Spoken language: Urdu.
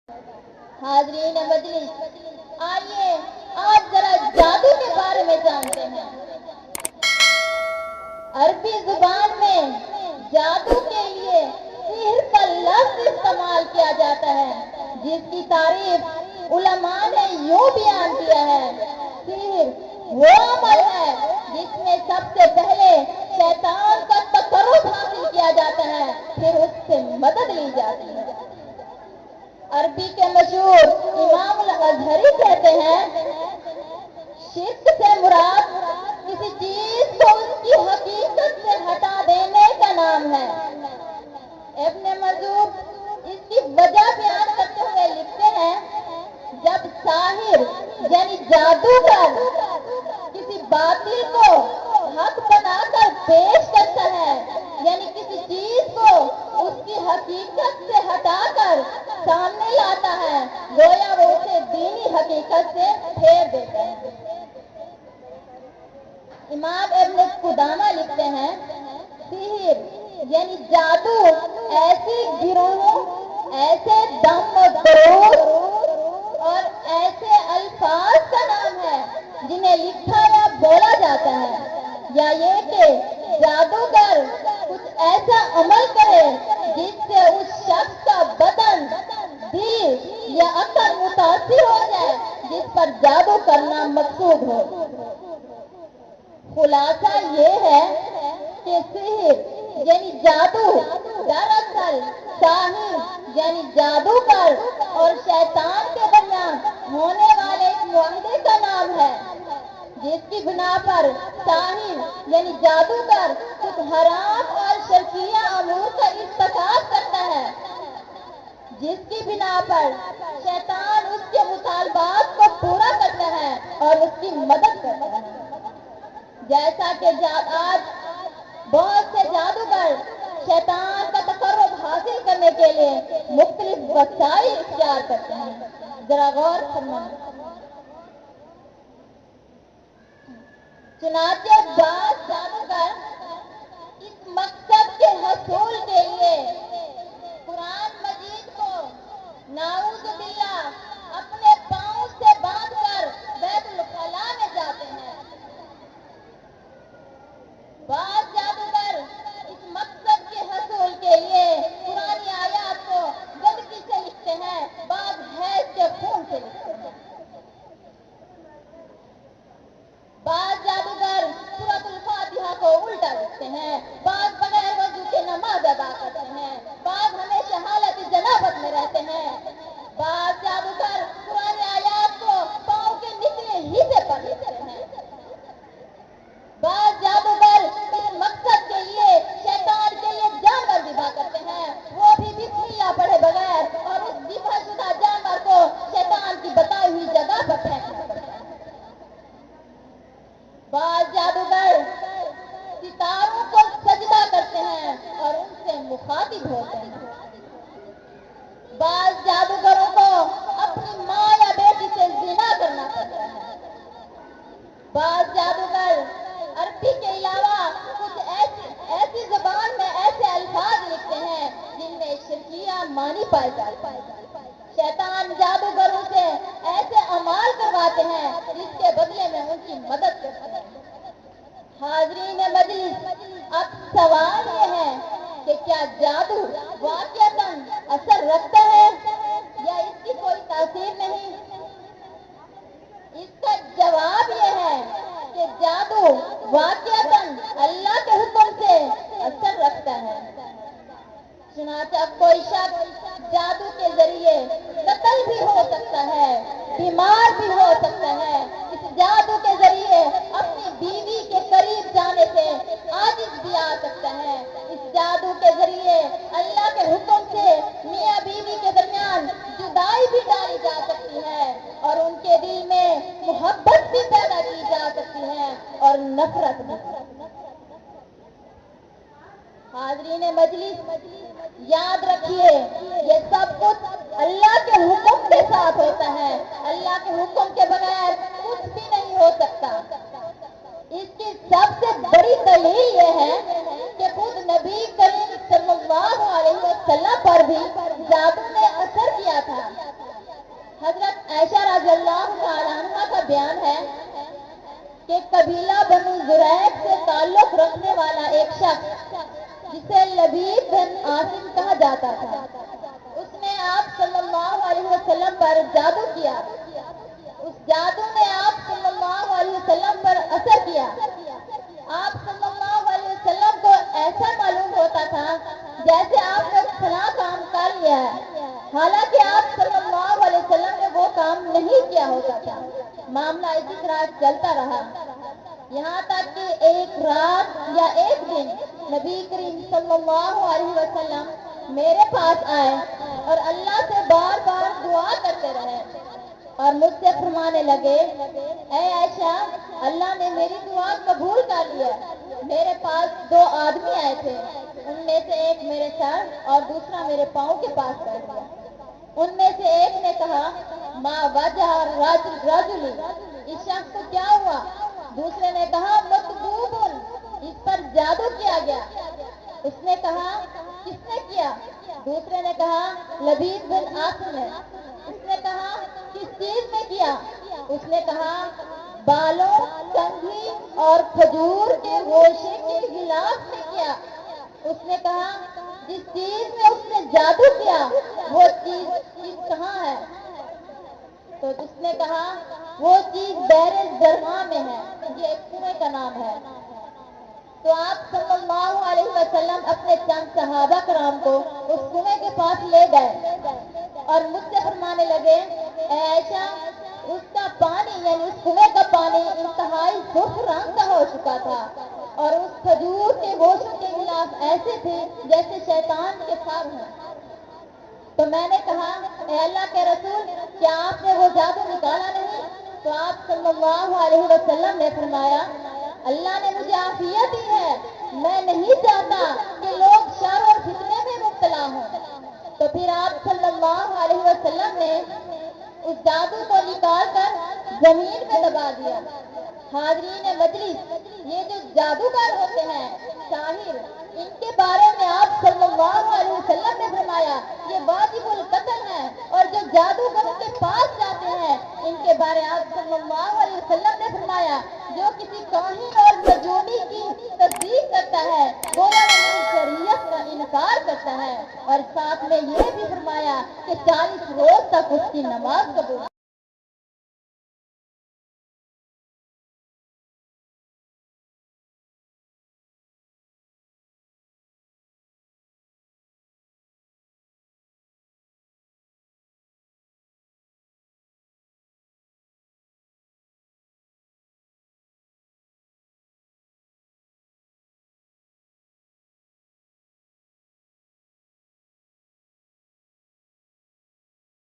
حاضرین مجلس، آئیے آج ذرا جادو کے بارے میں جانتے ہیں۔ عربی زبان میں جادو کے لیے سحر کا لفظ استعمال کیا جاتا ہے، جس کی تعریف علماء نے یوں بیان کیا ہے: سحر وہ عمل ہے جس میں سب سے پہلے شیطان کا تقرب حاصل کیا جاتا ہے، پھر اس سے مدد لی جاتی ہے۔ عربی کے مشہور امام الازہری کہتے ہیں، شرک سے مراد کسی چیز کو اس کی حقیقت سے ہٹا دینے کا نام ہے۔ ابن مذہب اس کی وجہ بیان کرتے ہوئے لکھتے ہیں، جب ساحر یعنی جادوگر کسی باطل کو حق بنا کر پیش کرتا ہے، یعنی کسی چیز کو اس کی حقیقت سے ہٹا کر سامنے لاتا ہے، گویا وہ اسے دینی حقیقت سے پھیر دیتا ہے۔ امام ابن قدامہ لکھتے ہیں، سحر یعنی جادو ایسی گروہ، ایسے دم و دروس اور ایسے الفاظ کا نام ہے جنہیں لکھا یا بولا جاتا ہے، یا یہ کہ جادوگر کچھ ایسا عمل کرے جس سے اس شخص کا بدن، دل یا عقل متاثر ہو جائے جس پر جادو کرنا مقصود ہو۔ خلاصہ یہ ہے کہ سحر یعنی جادو دراصل ساحر یعنی جادوگر اور شیطان کے درمیان ہونے والے ایک معاہدے کا نام ہے، جس کی بنا پر ساحر یعنی جادوگر کچھ حرام اور شرکیہ امور کا ارتکاب کرتا ہے، جس کی بنا پر شیطان اس کے مطالبات کو پورا کرتا ہے اور اس کی مدد کرتا ہے۔ جیسا کہ آج بہت سے جادوگر شیطان کا تقرب حاصل کرنے کے لیے مختلف وسائل اختیار کرتے ہیں۔ ذرا غور فرمائیں۔ چنانچہ بعض جادوگر اس مقصد کے حصول کے لیے قرآن مجید کو نعوذ باللہ اپنے پاؤں سے باندھ کر بیت الخلاء میں جاتے ہیں۔ بعض جادوگر اس مقصد کے حصول کے لیے قرآنی آیات کو گندگی سے لکھتے ہیں، بعض حیض کے خون سے لکھتے ہیں۔ بعض جادوگر سورۃ الفاتحہ کو الٹا لکھتے ہیں، بعض بغیر وضو کے نماز ادا کرتے ہیں، بعض ہمیشہ حالت جنابت میں رہتے ہیں، بعض جادوگر قرآن آیات کو پاؤں کے نچلے حصے پر لکھتے ہیں، بعض جادوگر اس مقصد کے لیے شیطان کے لیے جانور ذبح کرتے ہیں، وہ بھی بسم اللہ پڑھے بغیر، اور اس ذبح شدہ جانور کو شیطان کی بتائی ہوئی جگہ پر پھینکنا پڑتا ہے۔ بعض جادوگر ستاروں کو سجدہ کرتے ہیں اور ان سے مخاطب ہوتے ہیں۔ بعض جادوگروں کو اپنی ماں یا بیٹی سے زنا کرنا پڑتا ہے۔ بعض جادوگر عربی کے علاوہ کچھ ایسی زبان میں ایسے الفاظ لکھتے ہیں جن میں شرکیہ معنی پائے جاتے ہیں۔ شیطان جادوگروں سے ایسے اعمال کرواتے ہیں جس کے بدلے میں ان کی مدد کرتے ہیں۔ حاضرین مجلس، اب سوال یہ ہے کہ کیا جادو واقعتاً اثر رکھتا ہے یا اس کی کوئی تاثیر نہیں؟ اس کا جواب یہ ہے کہ جادو واقعتاً اللہ کے حکم سے اثر رکھتا ہے۔ چنانچہ کوئی شخص جادو کے ذریعے قتل بھی ہو سکتا ہے، بیمار بھی ہو سکتا ہے، اس جادو کے ذریعے اپنی بیوی کے قریب جانے سے عاجز بھی آ سکتا ہے، اس جادو کے ذریعے اللہ کے حکم سے میاں بیوی کے درمیان جدائی بھی ڈالی جا سکتی ہے اور ان کے دل میں محبت بھی پیدا کی جا سکتی ہے اور نفرت بھی۔ حاضرین مجلس، یاد رکھیے یہ سب کچھ اللہ کے حکم کے ساتھ ہوتا ہے، اللہ کے حکم کے بغیر کچھ بھی نہیں ہو سکتا۔ اس کی سب سے بڑی دلیل یہ ہے کہ خود نبی کریم صلی اللہ علیہ وسلم پر بھی جادو نے اثر کیا تھا۔ زریق سے تعلق رکھنے والا ایک شخص جسے لبید بن عاصم کہا جاتا تھا، اس نے آپ صلی اللہ علیہ وسلم پر جادو کیا۔ اس جادو نے آپ صلی اللہ علیہ وسلم پر اثر کیا۔ آپ صلی اللہ علیہ وسلم کو ایسا معلوم ہوتا تھا جیسے آپ نے فلاں کام کر لیا ہے، حالانکہ آپ صلی اللہ علیہ وسلم نے وہ کام نہیں کیا ہوتا تھا۔ معاملہ اسی طرح چلتا رہا، یہاں تک کہ ایک رات یا ایک دن نبی کریم صلی اللہ علیہ وسلم میرے پاس آئے اور اللہ سے بار بار دعا کرتے رہے اور مجھ سے فرمانے لگے، اے عائشہ، اللہ نے میری دعا قبول کر لیا۔ میرے پاس دو آدمی آئے تھے، ان میں سے ایک میرے سر اور دوسرا میرے پاؤں کے پاس بیٹھ گیا۔ ان میں سے ایک نے کہا، ما وجہ رجلی، اس شخص کو کیا ہوا؟ دوسرے نے کہا، مطبوبن، اس پر جادو کیا گیا۔ اس نے کہا، کس نے کیا؟ دوسرے نے کہا، لبید بن عاصم نے۔ اس نے کہا، کس چیز میں کیا؟ اس نے کہا، بالوں، کنگھی اور کھجور کے گوشے کے گلاس میں کیا۔ اس نے کہا، جس چیز میں اس نے جادو کیا وہ چیز کہاں ہے؟ تو اس نے کہا، وہ چیز بحر زرما میں ہے، یہ ایک کنویں کا نام ہے۔ تو آپ صلی اللہ علیہ وسلم اپنے چند صحابہ کرام کو اس کنویں کے پاس لے گئے اور مجھ سے فرمانے لگے، اے عائشہ، اس کا پانی یعنی اس کنویں کا پانی انتہائی سرخ رنگ کا ہو چکا تھا اور اس کھجور کے گوشوں کے گلاس ایسے تھے جیسے شیطان کے سر ہیں۔ تو میں نے کہا، اے اللہ کے رسول، کیا آپ نے وہ جادو نکالا نہیں؟ تو آپ صلی اللہ علیہ وسلم نے فرمایا، اللہ نے مجھے عافیت دی ہے، میں نہیں چاہتا کہ لوگ شر اور فتنے میں مبتلا ہوں۔ تو پھر آپ صلی اللہ علیہ وسلم نے اس جادو کو نکال کر زمین میں دبا دیا۔ حاضرین مجلس، یہ جو جادوگر ہوتے ہیں، ساحر، ان کے بارے میں آپ صلی اللہ علیہ وسلم نے فرمایا یہ واجب القتل ہے، اور جو جادوگروں کے پاس جاتے ہیں ان کے بارے میں آپ صلی اللہ علیہ وسلم نے فرمایا جو کسی کاہن اور نجومی کی تصدیق کرتا ہے وہ شریعت کا انکار کرتا ہے، اور ساتھ میں یہ بھی فرمایا کہ 40 روز تک اس کی نماز قبول